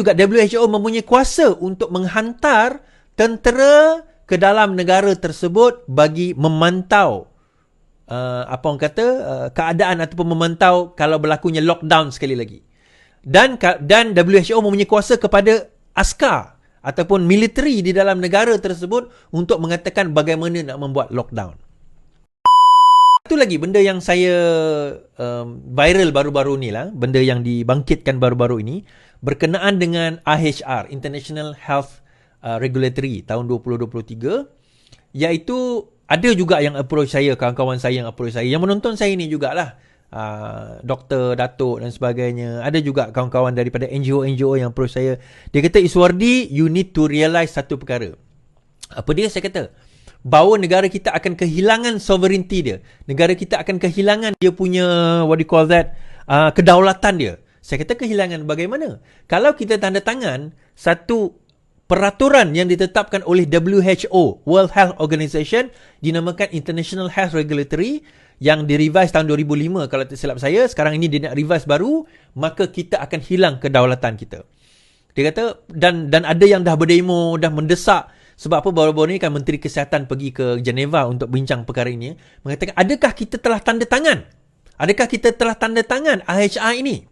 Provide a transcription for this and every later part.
Juga WHO mempunyai kuasa untuk menghantar tentera ke dalam negara tersebut bagi memantau keadaan ataupun memantau kalau berlakunya lockdown sekali lagi. Dan WHO mempunyai kuasa kepada askar ataupun militeri di dalam negara tersebut untuk mengatakan bagaimana nak membuat lockdown. Satu lagi benda yang saya viral baru-baru ni lah, benda yang dibangkitkan baru-baru ini berkenaan dengan IHR, International Health Regulatory tahun 2023, iaitu ada juga yang approach saya, kawan-kawan saya yang approach saya, yang menonton saya ni jugalah, doktor, datuk dan sebagainya. Ada juga kawan-kawan daripada NGO yang approach saya. Dia kata, Iswardi, you need to realise satu perkara. Apa dia? Saya kata, bahawa negara kita akan kehilangan sovereignty dia. Negara kita akan kehilangan dia punya, what do you call that, kedaulatan dia. Saya kata kehilangan bagaimana? Kalau kita tanda tangan satu peraturan yang ditetapkan oleh WHO, World Health Organization, dinamakan International Health Regulatory, yang direvise tahun 2005 kalau tak silap saya, sekarang ini dia nak revise baru, maka kita akan hilang kedaulatan kita. Dia kata, dan ada yang dah berdemo, dah mendesak. Sebab apa, baru-baru ni kan Menteri Kesihatan pergi ke Geneva untuk bincang perkara ini, mengatakan, adakah kita telah tanda tangan? Adakah kita telah tanda tangan IHR ini?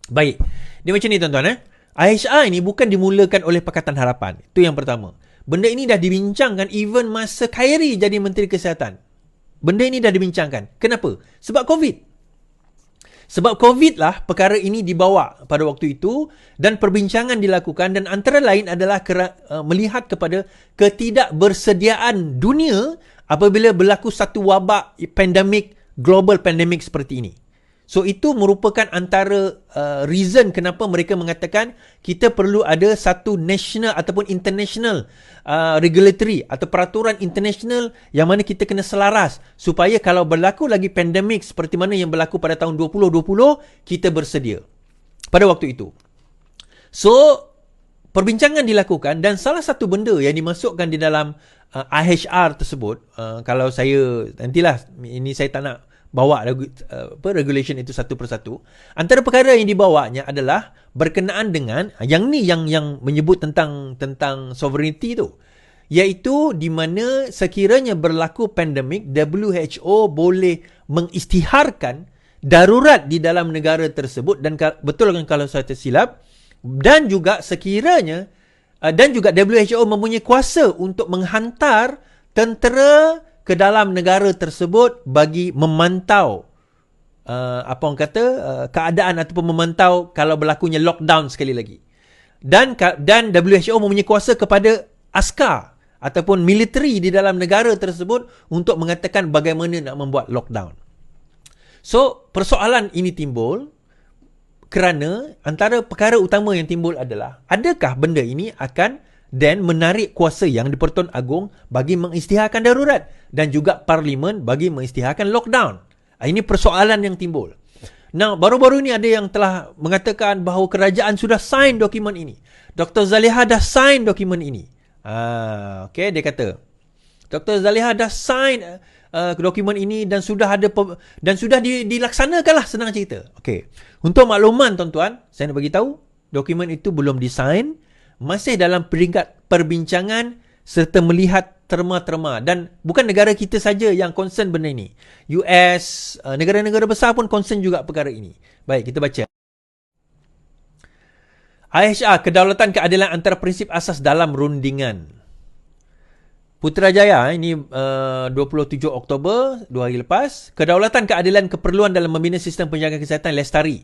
Baik, dia macam ni tuan-tuan. IHR ini bukan dimulakan oleh Pakatan Harapan. Itu yang pertama. Benda ini dah dibincangkan even masa Khairi jadi Menteri Kesihatan. Benda ini dah dibincangkan. Kenapa? Sebab COVID. Sebab COVID lah perkara ini dibawa pada waktu itu dan perbincangan dilakukan, dan antara lain adalah melihat kepada ketidakbersediaan dunia apabila berlaku satu wabak pandemik, global pandemik seperti ini. So itu merupakan antara reason kenapa mereka mengatakan kita perlu ada satu national ataupun international regulatory atau peraturan international yang mana kita kena selaras supaya kalau berlaku lagi pandemik seperti mana yang berlaku pada tahun 2020, kita bersedia pada waktu itu. So perbincangan dilakukan dan salah satu benda yang dimasukkan di dalam IHR tersebut, kalau saya nantilah, ini saya tak nak bawa regulation itu satu persatu. Antara perkara yang dibawanya adalah berkenaan dengan yang menyebut tentang sovereignty tu, iaitu di mana sekiranya berlaku pandemik, WHO boleh mengisytiharkan darurat di dalam negara tersebut, dan betul kan kalau saya tersilap, dan juga sekiranya dan juga WHO mempunyai kuasa untuk menghantar tentera ke dalam negara tersebut bagi memantau keadaan ataupun memantau kalau berlakunya lockdown sekali lagi. Dan WHO mempunyai kuasa kepada askar ataupun militeri di dalam negara tersebut untuk mengatakan bagaimana nak membuat lockdown. So, persoalan ini timbul kerana antara perkara utama yang timbul adalah, adakah benda ini akan dan menarik kuasa yang di-Pertuan Agong bagi mengisytiharkan darurat dan juga Parlimen bagi mengisytiharkan lockdown. Ini persoalan yang timbul. Now, baru-baru ini ada yang telah mengatakan bahawa kerajaan sudah sign dokumen ini. Dr. Zaliha dah sign dokumen ini. Okay, dia kata Dr. Zaliha dah sign dokumen ini dan sudah dilaksanakanlah, senang cerita. Okay. Untuk makluman tuan-tuan, saya nak bagi tahu dokumen itu belum disign, masih dalam peringkat perbincangan serta melihat terma-terma, dan bukan negara kita saja yang concern benda ini. US, negara-negara besar pun concern juga perkara ini. Baik, kita baca. IHR, kedaulatan keadilan antara prinsip asas dalam rundingan. Putrajaya, ini 27 Oktober, 2 hari lepas. Kedaulatan keadilan keperluan dalam membina sistem penjagaan kesihatan lestari.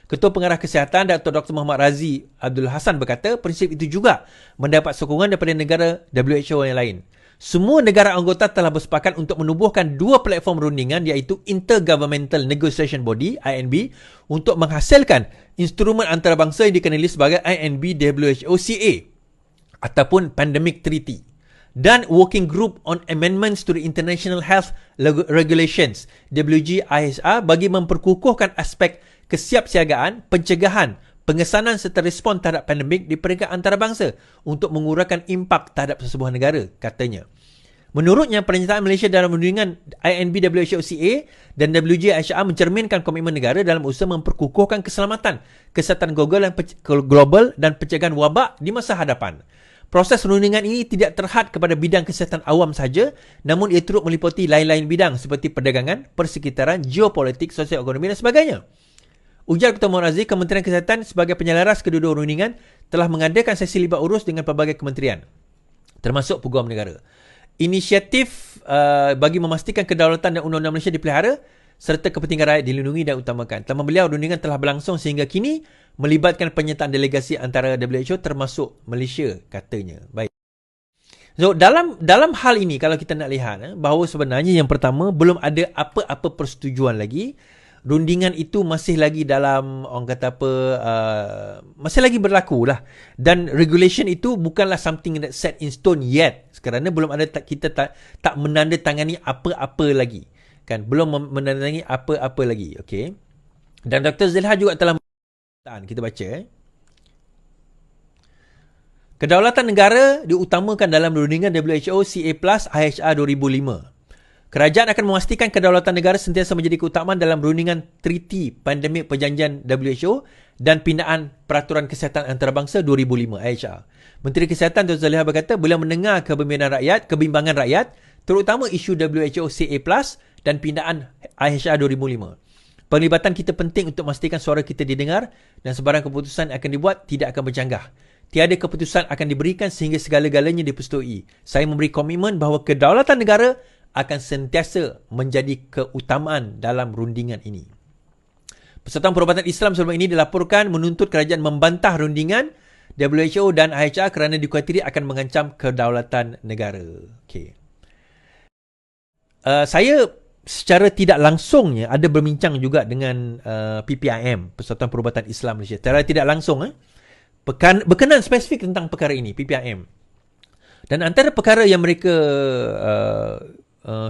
Ketua Pengarah Kesihatan Dr. Muhammad Razi Abdul Hassan berkata, prinsip itu juga mendapat sokongan daripada negara WHO yang lain. Semua negara anggota telah bersepakat untuk menubuhkan dua platform rundingan, iaitu Intergovernmental Negotiation Body (INB) untuk menghasilkan instrumen antarabangsa yang dikenali sebagai INB WHO CA ataupun Pandemic Treaty, dan Working Group on Amendments to the International Health Regulations WGIHR bagi memperkukuhkan aspek kesiapsiagaan, pencegahan, pengesanan serta respon terhadap pandemik di peringkat antarabangsa untuk mengurangkan impak terhadap sesebuah negara, katanya. Menurutnya, penyertaan Malaysia dalam rundingan INB WHO-CA dan WJ-HR mencerminkan komitmen negara dalam usaha memperkukuhkan keselamatan, kesihatan global dan pencegahan wabak di masa hadapan. Proses rundingan ini tidak terhad kepada bidang kesihatan awam sahaja, namun ia turut meliputi lain-lain bidang seperti perdagangan, persekitaran, geopolitik, sosial ekonomi dan sebagainya. Ujar Ketua Muhammad Aziz, Kementerian Kesihatan sebagai penyelaras kedua-dua rundingan telah mengadakan sesi libat urus dengan pelbagai kementerian, termasuk peguam negara. Inisiatif bagi memastikan kedaulatan dan undang-undang Malaysia dipelihara serta kepentingan rakyat dilindungi dan utamakan. Tema beliau, rundingan telah berlangsung sehingga kini melibatkan penyertaan delegasi antara WHO termasuk Malaysia, katanya. Baik. So, dalam hal ini kalau kita nak lihat bahawa sebenarnya yang pertama belum ada apa-apa persetujuan lagi. Rundingan itu masih lagi dalam, orang kata apa, masih lagi berlaku lah. Dan regulation itu bukanlah something that set in stone yet. Kerana belum ada, kita tak menandatangani apa-apa lagi. Kan? Belum menandatangani apa-apa lagi. Okay. Dan Dr. Zilha juga telah kita baca. Kedaulatan negara diutamakan dalam rundingan WHO CA+ IHR 2005. Kerajaan akan memastikan kedaulatan negara sentiasa menjadi keutamaan dalam rundingan Treaty Pandemik Perjanjian WHO dan Pindaan Peraturan Kesihatan Antarabangsa 2005 IHR. Menteri Kesihatan Dr. Zaliha berkata, beliau mendengar kebimbangan rakyat, terutama isu WHO CA+ dan pindaan IHR 2005. Penglibatan kita penting untuk memastikan suara kita didengar dan sebarang keputusan akan dibuat tidak akan bercanggah. Tiada keputusan akan diberikan sehingga segala-galanya dipersetujui. Saya memberi komitmen bahawa kedaulatan negara akan sentiasa menjadi keutamaan dalam rundingan ini. Persatuan Perubatan Islam sebelum ini dilaporkan menuntut kerajaan membantah rundingan WHO dan IHR kerana dikhuatiri akan mengancam kedaulatan negara. Okay. Saya secara tidak langsungnya ada berbincang juga dengan PPIM, Persatuan Perubatan Islam Malaysia. Secara tidak langsung berkenaan spesifik tentang perkara ini, PPIM. Dan antara perkara yang mereka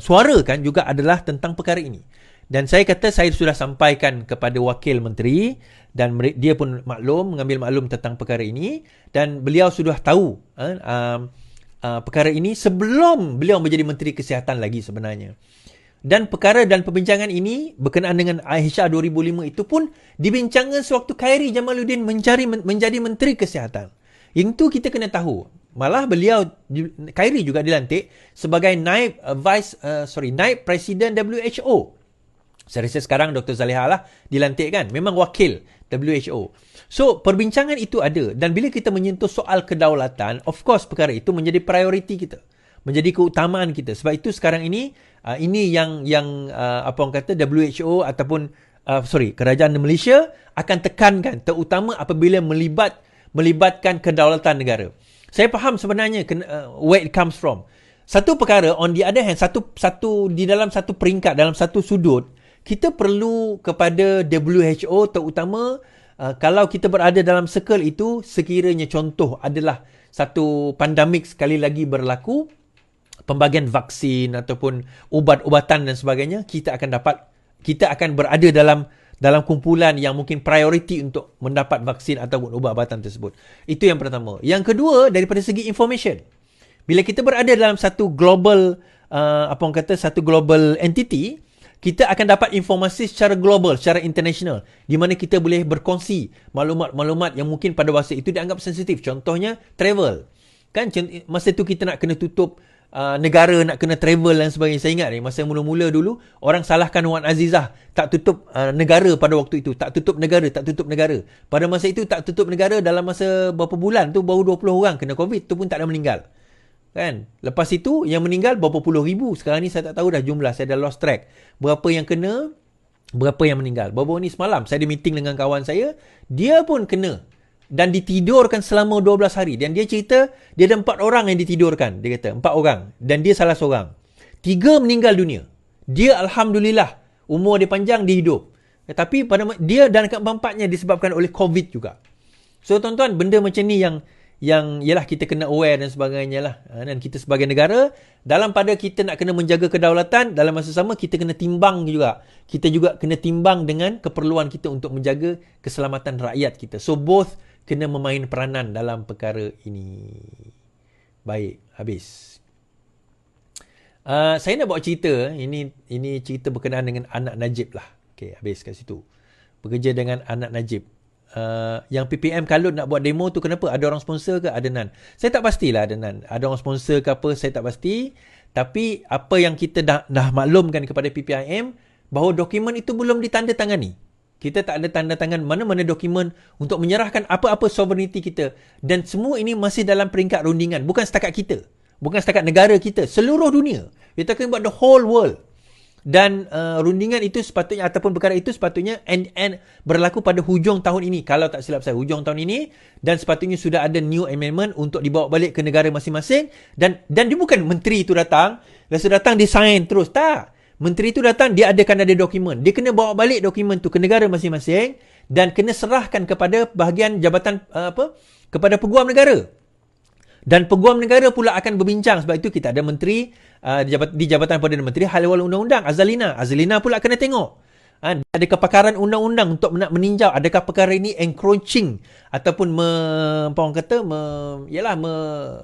suarakan juga adalah tentang perkara ini. Dan saya kata saya sudah sampaikan kepada wakil menteri dan dia pun mengambil maklum tentang perkara ini dan beliau sudah tahu perkara ini sebelum beliau menjadi Menteri Kesihatan lagi sebenarnya. Dan perkara dan perbincangan ini berkenaan dengan IHR 2005 itu pun dibincangkan sewaktu Khairi Jamaluddin menjadi Menteri Kesihatan. Yang tu kita kena tahu. Malah beliau, Khairi juga dilantik sebagai naib Presiden WHO. Saya rasa sekarang Dr. Zaliha lah dilantik kan. Memang wakil WHO. So, perbincangan itu ada. Dan bila kita menyentuh soal kedaulatan, of course perkara itu menjadi prioriti kita. Menjadi keutamaan kita. Sebab itu sekarang ini, ini yang apa orang kata WHO ataupun, kerajaan Malaysia akan tekankan. Terutama apabila melibatkan kedaulatan negara. Saya faham sebenarnya where it comes from. Satu perkara, on the other hand, satu di dalam satu peringkat, dalam satu sudut, kita perlu kepada WHO terutama kalau kita berada dalam circle itu, sekiranya contoh adalah satu pandemik sekali lagi berlaku, pembagian vaksin ataupun ubat-ubatan dan sebagainya, kita akan berada dalam kumpulan yang mungkin prioriti untuk mendapat vaksin ataupun ubat-ubatan tersebut. Itu yang pertama. Yang kedua, daripada segi information. Bila kita berada dalam satu global, satu global entity, kita akan dapat informasi secara global, secara international, di mana kita boleh berkongsi maklumat-maklumat yang mungkin pada masa itu dianggap sensitif. Contohnya, travel. Kan masa itu kita nak kena tutup negara, nak kena travel dan sebagainya. Saya ingat masa mula-mula dulu orang salahkan Wan Azizah tak tutup negara pada waktu itu, tak tutup negara. Pada masa itu tak tutup negara, dalam masa berapa bulan tu baru 20 orang kena COVID, tu pun tak ada meninggal. Kan? Lepas itu yang meninggal berapa puluh ribu. Sekarang ni saya tak tahu dah jumlah, saya dah lost track. Berapa yang kena, berapa yang meninggal. Baru ni semalam saya ada meeting dengan kawan saya, dia pun kena dan ditidurkan selama 12 hari. Dan dia cerita, dia ada 4 orang yang ditidurkan. Dia kata, 4 orang. Dan dia salah seorang. 3 meninggal dunia. Dia Alhamdulillah, umur dia panjang, dia hidup. Tapi pada dia dan keempat-empatnya disebabkan oleh COVID juga. So tuan-tuan, benda macam ni yang yalah kita kena aware dan sebagainya lah. Dan kita sebagai negara, dalam pada kita nak kena menjaga kedaulatan, dalam masa sama kita kena timbang juga. Kita juga kena timbang dengan keperluan kita untuk menjaga keselamatan rakyat kita. So both kena memain peranan dalam perkara ini. Baik, habis. Saya nak bawa cerita. Ini cerita berkenaan dengan anak Najib lah. Okay, habis kat situ. Bekerja dengan anak Najib. Yang PPM kalau nak buat demo tu kenapa? Ada orang sponsor ke? Ada nan. Saya tak pastilah ada nan. Ada orang sponsor ke apa, saya tak pasti. Tapi apa yang kita dah maklumkan kepada PPIM, bahawa dokumen itu belum ditandatangani. Kita tak ada tanda tangan mana-mana dokumen untuk menyerahkan apa-apa sovereignty kita. Dan semua ini masih dalam peringkat rundingan. Bukan setakat kita. Bukan setakat negara kita. Seluruh dunia. We're talking about the whole world. Dan rundingan itu sepatutnya, ataupun perkara itu sepatutnya and berlaku pada hujung tahun ini. Kalau tak silap saya, hujung tahun ini. Dan sepatutnya sudah ada new amendment untuk dibawa balik ke negara masing-masing. Dan dia bukan menteri itu datang. Rasa datang dia sign terus. Tak. Menteri itu datang, dia ada dokumen. Dia kena bawa balik dokumen tu ke negara masing-masing. Dan kena serahkan kepada bahagian jabatan kepada peguam negara. Dan peguam negara pula akan berbincang. Sebab itu kita ada menteri di Jabatan Perdana Menteri Hal Ehwal Undang-Undang, Azalina pula kena tengok. Ada kepakaran undang-undang untuk nak meninjau adakah perkara ini encroaching ataupun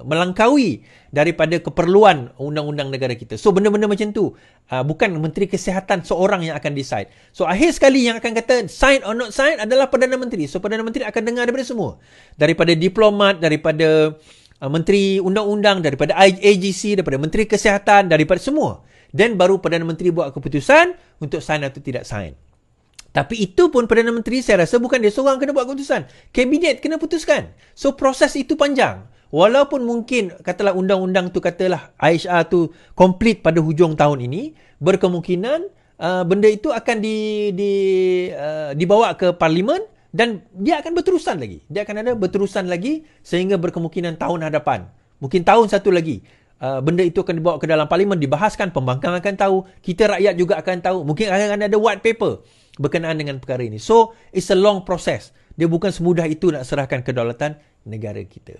melangkaui daripada keperluan undang-undang negara kita. So benda-benda macam tu bukan Menteri Kesihatan seorang yang akan decide. So akhir sekali yang akan kata sign or not sign adalah Perdana Menteri. So Perdana Menteri akan dengar daripada semua. Daripada diplomat, daripada Menteri Undang-Undang, daripada AGC, daripada Menteri Kesihatan, daripada semua. Dan baru Perdana Menteri buat keputusan untuk sign atau tidak sign. Tapi itu pun Perdana Menteri saya rasa bukan dia seorang kena buat keputusan. Kabinet kena putuskan. So proses itu panjang. Walaupun mungkin katalah undang-undang tu katalah IHR tu complete pada hujung tahun ini, berkemungkinan benda itu akan dibawa ke Parlimen dan dia akan berterusan lagi. Dia akan ada berterusan lagi sehingga berkemungkinan tahun hadapan. Mungkin tahun satu lagi. Benda itu akan dibawa ke dalam Parlimen, dibahaskan, pembangkang akan tahu, kita rakyat juga akan tahu. Mungkin akan ada white paper berkenaan dengan perkara ini. So, it's a long process. Dia bukan semudah itu nak serahkan kedaulatan negara kita.